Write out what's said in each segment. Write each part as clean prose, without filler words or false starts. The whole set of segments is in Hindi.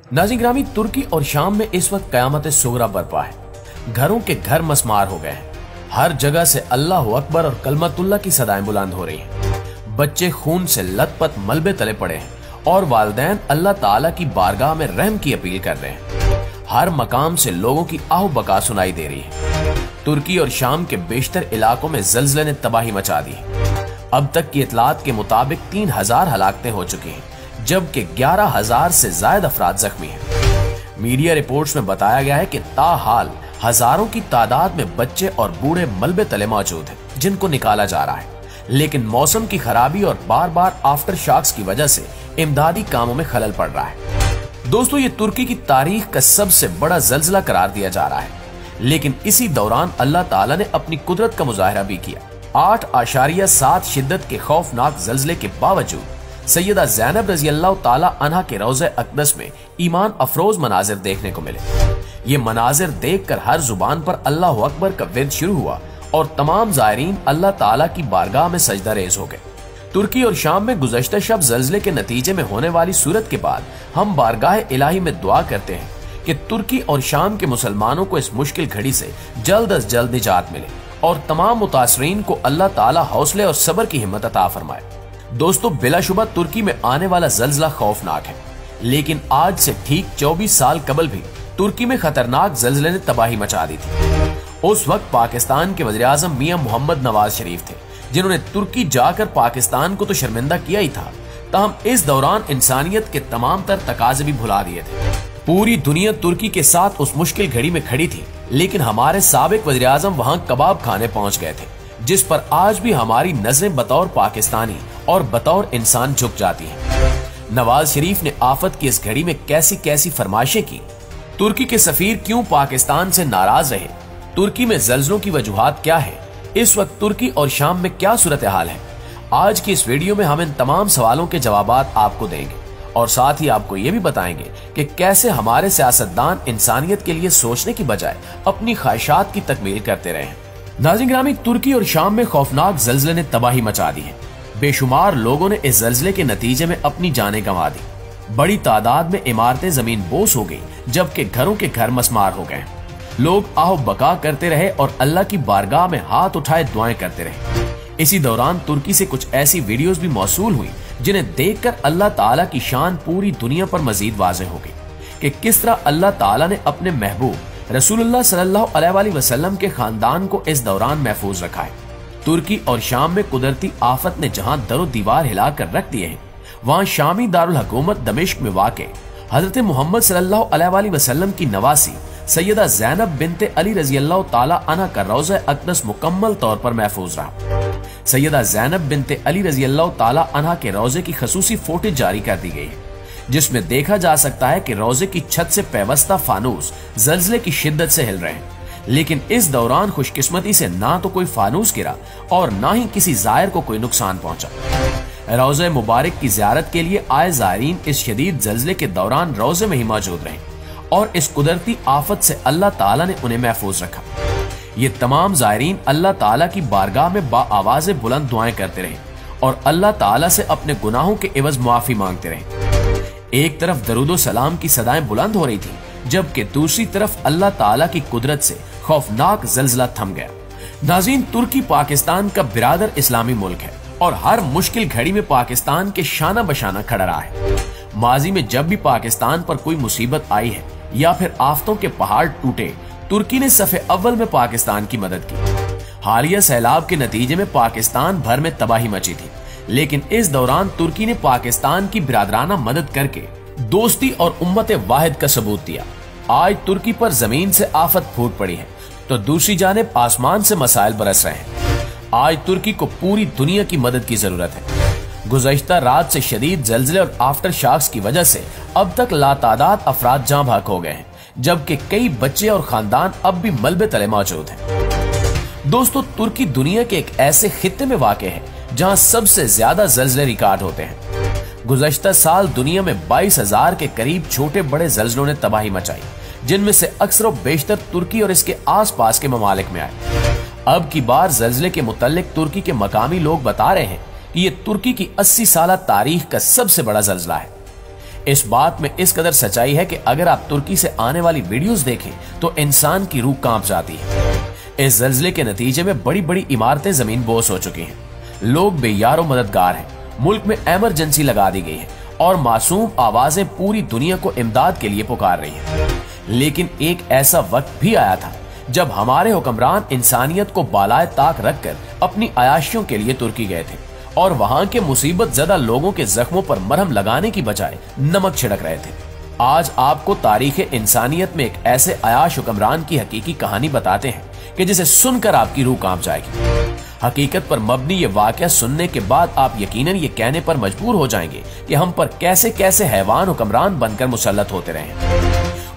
नाज़रीन गिरामी, तुर्की और शाम में इस वक्त कयामत सुगरा बरपा है। घरों के घर मसमार हो गए हैं। हर जगह से अल्लाह अकबर और कलमतुल्लाह की सदाएं बुलंद हो रही हैं। बच्चे खून से लथपथ मलबे तले पड़े हैं और वालिदैन अल्लाह ताला की बारगाह में रहम की अपील कर रहे हैं। हर मकाम से लोगों की आह बका सुनाई दे रही है। तुर्की और शाम के बेशतर इलाकों में ज़ल्ज़ले ने तबाही मचा दी है। अब तक की इतलात के मुताबिक 3000 हलाकतें हो चुकी हैं, जबकि 11,000 से ज्यादा अफराद जख्मी हैं। मीडिया रिपोर्ट्स में बताया गया है कि ताहाल हजारों की तादाद में बच्चे और बूढ़े मलबे तले मौजूद हैं, जिनको निकाला जा रहा है। लेकिन मौसम की खराबी और बार बार आफ्टर शॉक्स की वजह से इमदादी कामों में खलल पड़ रहा है। दोस्तों, ये तुर्की की तारीख का सबसे बड़ा ज़ल्ज़ला करार दिया जा रहा है। लेकिन इसी दौरान अल्लाह ताला ने अपनी कुदरत का मुजाहिरा भी किया। 8.7 शिद्दत के खौफनाक ज़ल्ज़ले के बावजूद सैयदा ज़ैनब रज़ी अल्लाह ताला अन्हा के रोज़े अक़दस में ईमान अफरोज मनाजिर देखने को मिले। ये मनाजिर देखकर हर जुबान पर अल्लाह अकबर का विर्द शुरू हुआ और तमाम ज़ायरीन अल्लाह ताला की बारगाह में सजदा रेज हो गए। तुर्की और शाम में गुज़श्ता शब ज़ल्ज़ले के नतीजे में होने वाली सूरत के बाद हम बारगाह इलाही में दुआ करते हैं कि तुर्की और शाम के मुसलमानों को इस मुश्किल घड़ी से जल्द अज जल्द निजात मिले और तमाम मुतासरीन को अल्लाह ताला हौसले और सब्र की हिम्मत अता फरमाए। दोस्तों, बिलाशुबा तुर्की में आने वाला ज़ल्ज़ला खौफनाक है, लेकिन आज से ठीक 24 साल कबल भी तुर्की में खतरनाक ज़ल्ज़ले ने तबाही मचा दी थी। उस वक्त पाकिस्तान के वज़ीर आज़म मियां मोहम्मद नवाज शरीफ थे, जिन्होंने तुर्की जाकर पाकिस्तान को तो शर्मिंदा किया ही था, ताहम इस दौरान इंसानियत के तमाम तर तकाजे भी भुला दिए थे। पूरी दुनिया तुर्की के साथ उस मुश्किल घड़ी में खड़ी थी, लेकिन हमारे साबिक वज़ीर आज़म वहां कबाब खाने पहुंच गए थे, जिस पर आज भी हमारी नजरें बतौर पाकिस्तानी और बतौर इंसान झुक जाती हैं। नवाज शरीफ ने आफत की इस घड़ी में कैसी कैसी फरमाइशें की। तुर्की के सफीर क्यों पाकिस्तान से नाराज रहे? तुर्की में ज़ल्ज़लों की वजूहात क्या है? इस वक्त तुर्की और शाम में क्या सूरत हाल है? आज की इस वीडियो में हम इन तमाम सवालों के जवाबात आपको देंगे और साथ ही आपको ये भी बताएंगे कि कैसे हमारे सियासतदान इंसानियत के लिए सोचने की बजाय अपनी ख्वाहिशात की तकमील करते रहे हैं। नाज़रीन गिरामी, तुर्की और शाम में खौफनाक ज़ल्ज़ले ने तबाही मचा दी है। बेशुमार लोगों ने इस ज़ल्ज़ले के नतीजे में अपनी जानें गंवा दी। बड़ी तादाद में इमारतें जमीन बोस हो गई, जबकि घरों के घर मसमार हो गए। लोग आह बका करते रहे और अल्लाह की बारगाह में हाथ उठाए दुआएं करते रहे। इसी दौरान तुर्की से कुछ ऐसी वीडियोस भी मौसूल हुई जिन्हें देखकर अल्लाह ताला की शान पूरी दुनिया पर मजीद वाज़ेह हो गई कि किस तरह अल्लाह ताला ने अपने महबूब रसूलुल्लाह सल्लल्लाहु अलैहि वसल्लम के खानदान को इस दौरान महफूज रखा है। तुर्की और शाम में कुदरती आफत ने जहां दरो दीवार हिलाकर रख दिए हैं, वहां शामी दारुल हुकूमत दमिश्क में वाक़े हजरत मोहम्मद सल्लल्लाहु अलैहि वसल्लम की नवासी सैयदा ज़ैनब बिनते अली रज़ी अल्लाह ताला अन्हा का रोज़ा अक़दस मुकम्मल तौर पर महफूज रहा। सैयदा ज़ैनब बिनते अली रज़ी अल्लाह ताला अन्हा के रोज़े की खसूसी फोटेज जारी कर दी गई है, जिसमें देखा जा सकता है कि रोज़े की छत से पैवस्ता फानूस ज़ल्ज़ले की शिद्दत से हिल रहे हैं। लेकिन इस दौरान खुशकिस्मती से ना तो कोई फानूस गिरा और ना ही किसी ज़ायर को कोई नुकसान पहुंचा। रोज़े मुबारक की ज़ियारत के लिए आए ज़ायरीन इस शदीद ज़ल्ज़ले के दौरान रोज़े में ही मौजूद रहे और इस कुदरती आफत से अल्लाह ताला ने उन्हें महफूज रखा। ये तमाम ज़ायरीन अल्लाह ताला की बारगाह में बाआवाज़ बुलंद दुआएं करते रहे और अल्लाह ताला से अपने गुनाहों के एवज मुआफी मांगते रहे। एक तरफ दरूदो सलाम की सदाएं बुलंद हो रही थी, जबकि दूसरी तरफ अल्लाह ताला की कुदरत से खौफनाक ज़ल्ज़ला थम गया। नाज़रीन, तुर्की पाकिस्तान का बिरादर इस्लामी मुल्क है और हर मुश्किल घड़ी में पाकिस्तान के शाना बशाना खड़ा रहा है। माजी में जब भी पाकिस्तान पर कोई मुसीबत आई है या फिर आफतों के पहाड़ टूटे, तुर्की ने सफ़े अव्वल में पाकिस्तान की मदद की। हालिया सैलाब के नतीजे में पाकिस्तान भर में तबाही मची थी, लेकिन इस दौरान तुर्की ने पाकिस्तान की बिरादराना मदद करके दोस्ती और उम्मत वाहिद का सबूत दिया। आज तुर्की पर जमीन से आफत फूट पड़ी है तो दूसरी जानिब आसमान से मसाइल बरस रहे हैं। आज तुर्की को पूरी दुनिया की मदद की जरूरत है। गुज़श्ता रात से शदीद ज़ल्ज़ले और आफ्टर शॉक्स की वजह से अब तक लातादाद अफराद जाँ भाग हो गए हैं, जबकि कई बच्चे और खानदान अब भी मलबे तले मौजूद हैं। दोस्तों, तुर्की दुनिया के एक ऐसे खित्ते में वाक़े है जहां सबसे ज्यादा ज़ल्ज़ले रिकॉर्ड होते हैं। गुज़श्ता साल दुनिया में 22,000 के करीब छोटे बड़े ज़ल्ज़लों ने तबाही मचाई, जिनमें से अक्सर बेशतर तुर्की और इसके आसपास के ममालिक में आए। अब की बार ज़ल्ज़ले के मुतल्लिक तुर्की के मकामी लोग बता रहे हैं कि ये तुर्की की 80 साल तारीख का सबसे बड़ा ज़ल्ज़ला है। इस बात में इस कदर सच्चाई है कि अगर आप तुर्की से आने वाली वीडियोस देखें तो इंसान की रूह कांप जाती है। इस ज़ल्ज़ले के नतीजे में बड़ी बड़ी इमारतें जमीन बोस हो चुकी हैं, लोग बेयारो मददगार हैं, मुल्क में इमरजेंसी लगा दी गई है और मासूम आवाजें पूरी दुनिया को इमदाद के लिए पुकार रही हैं। लेकिन एक ऐसा वक्त भी आया था जब हमारे हुक्मरान इंसानियत को बालाए ताक रखकर अपनी अयाशियों के लिए तुर्की गए थे और वहां के मुसीबत ज़दा लोगों के जख्मों पर मरहम लगाने की बजाय नमक छिड़क रहे थे। आज आपको तारीख इंसानियत में एक ऐसे अयाश हुक्मरान की हकीकी कहानी बताते हैं कि जिसे सुनकर आपकी रूह कांप जाएगी। हकीकत पर मबनी ये वाकया सुनने के बाद आप यकीनन ये कहने पर मजबूर हो जाएंगे कि हम पर कैसे कैसे हैवान हुक्मरान बनकर मुसल्लत होते रहे।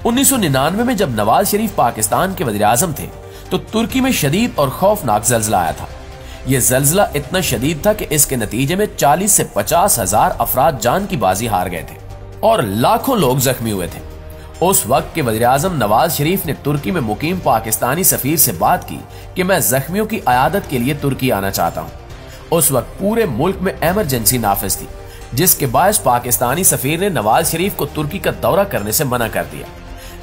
1999 में जब नवाज शरीफ पाकिस्तान के वज़ीर आज़म थे तो तुर्की में शदीद और खौफनाक ज़ल्ज़ला आया था। यह ज़ल्ज़ला इतना शदीद था कि इसके नतीजे में 40 से 50 हजार अफराद जान की बाजी हार गए थे और लाखों लोग जख्मी हुए थे। उस वक्त के वज़ीर आज़म नवाज शरीफ ने तुर्की में मुकीम पाकिस्तानी सफीर से बात की कि मैं जख्मियों की अयादत के लिए तुर्की आना चाहता हूँ। उस वक्त पूरे मुल्क में इमरजेंसी नाफिज थी, जिसके बायस पाकिस्तानी सफीर ने नवाज शरीफ को तुर्की का दौरा करने से मना कर दिया।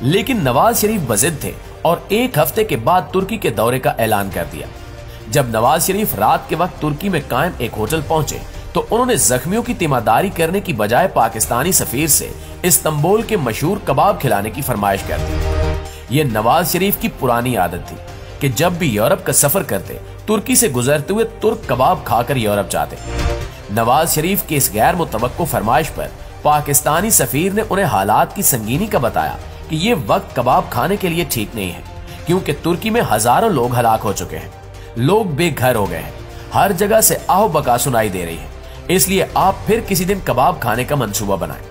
लेकिन नवाज शरीफ बज़िद थे और एक हफ्ते के बाद तुर्की के दौरे का ऐलान कर दिया। जब नवाज शरीफ रात के वक्त तुर्की में कायम एक होटल पहुंचे तो उन्होंने जख्मियों की तीमारदारी करने की बजाय पाकिस्तानी सफीर से इस्तांबुल के मशहूर कबाब खिलाने की फरमाइश कर दी। ये नवाज शरीफ की पुरानी आदत थी कि जब भी यूरोप का सफर करते तुर्की से गुजरते हुए तुर्क कबाब खाकर यूरोप जाते। नवाज शरीफ की इस गैर मुतवक्को फरमाइश पर पाकिस्तानी सफीर ने उन्हें हालात की संगीनी का बताया कि ये वक्त कबाब खाने के लिए ठीक नहीं है, क्योंकि तुर्की में हजारों लोग हलाक हो चुके हैं, लोग बेघर हो गए हैं, हर जगह से आहो बका सुनाई दे रही है, इसलिए आप फिर किसी दिन कबाब खाने का मंसूबा बनाएं।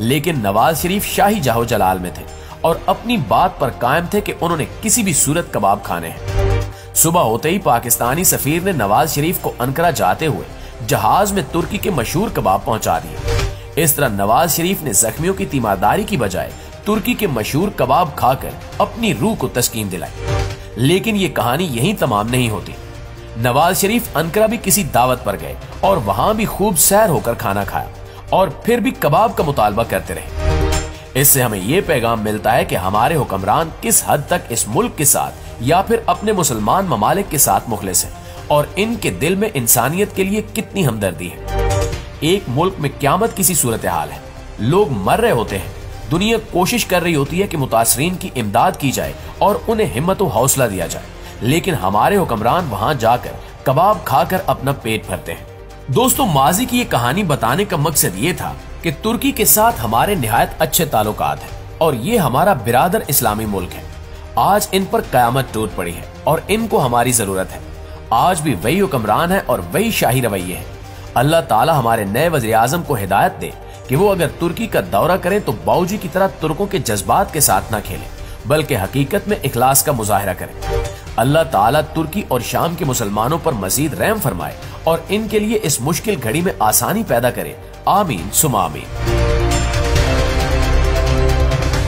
लेकिन नवाज शरीफ शाही जाहो जलाल में थे और अपनी बात पर कायम थे कि उन्होंने किसी भी सूरत कबाब खाने हैं। सुबह होते ही पाकिस्तानी सफीर ने नवाज शरीफ को अंकरा जाते हुए जहाज में तुर्की के मशहूर कबाब पहुंचा दिए। इस तरह नवाज शरीफ ने जख्मियों की तीमारदारी की बजाय तुर्की के मशहूर कबाब खाकर अपनी रूह को तस्कीन दिलाई। लेकिन ये कहानी यहीं तमाम नहीं होती। नवाज शरीफ अंकरा भी किसी दावत पर गए और वहां भी खूब सैर होकर खाना खाया और फिर भी कबाब का मुतालबा करते रहे। इससे हमें यह पैगाम मिलता है कि हमारे हुक्मरान किस हद तक इस मुल्क के साथ या फिर अपने मुसलमान ममालिक के साथ मुखलिस हैं और इनके दिल में इंसानियत के लिए कितनी हमदर्दी है। एक मुल्क में क्यामत किसी सूरत हाल है, लोग मर रहे होते हैं, दुनिया कोशिश कर रही होती है कि मुतासरीन की इमदाद की जाए और उन्हें हिम्मत और हौसला दिया जाए, लेकिन हमारे हुक्मरान वहां जाकर कबाब खाकर अपना पेट भरते हैं। दोस्तों, माजी की ये कहानी बताने का मकसद ये था कि तुर्की के साथ हमारे निहायत अच्छे ताल्लुकात हैं और ये हमारा बिरादर इस्लामी मुल्क है। आज इन पर कयामत टूट पड़ी है और इनको हमारी जरूरत है। आज भी वही हुक्मरान है और वही शाही रवैये है। अल्लाह ताला हमारे नए वज़ीर आज़म को हिदायत दे कि वो अगर तुर्की का दौरा करें तो बाऊजी की तरह तुर्कों के जज्बात के साथ न खेलें, बल्कि हकीकत में इखलास का मुजाहिरा करें। अल्लाह ताला तुर्की और शाम के मुसलमानों पर मजीद रहम फरमाए और इनके लिए इस मुश्किल घड़ी में आसानी पैदा करे। आमीन सुमा आमीन।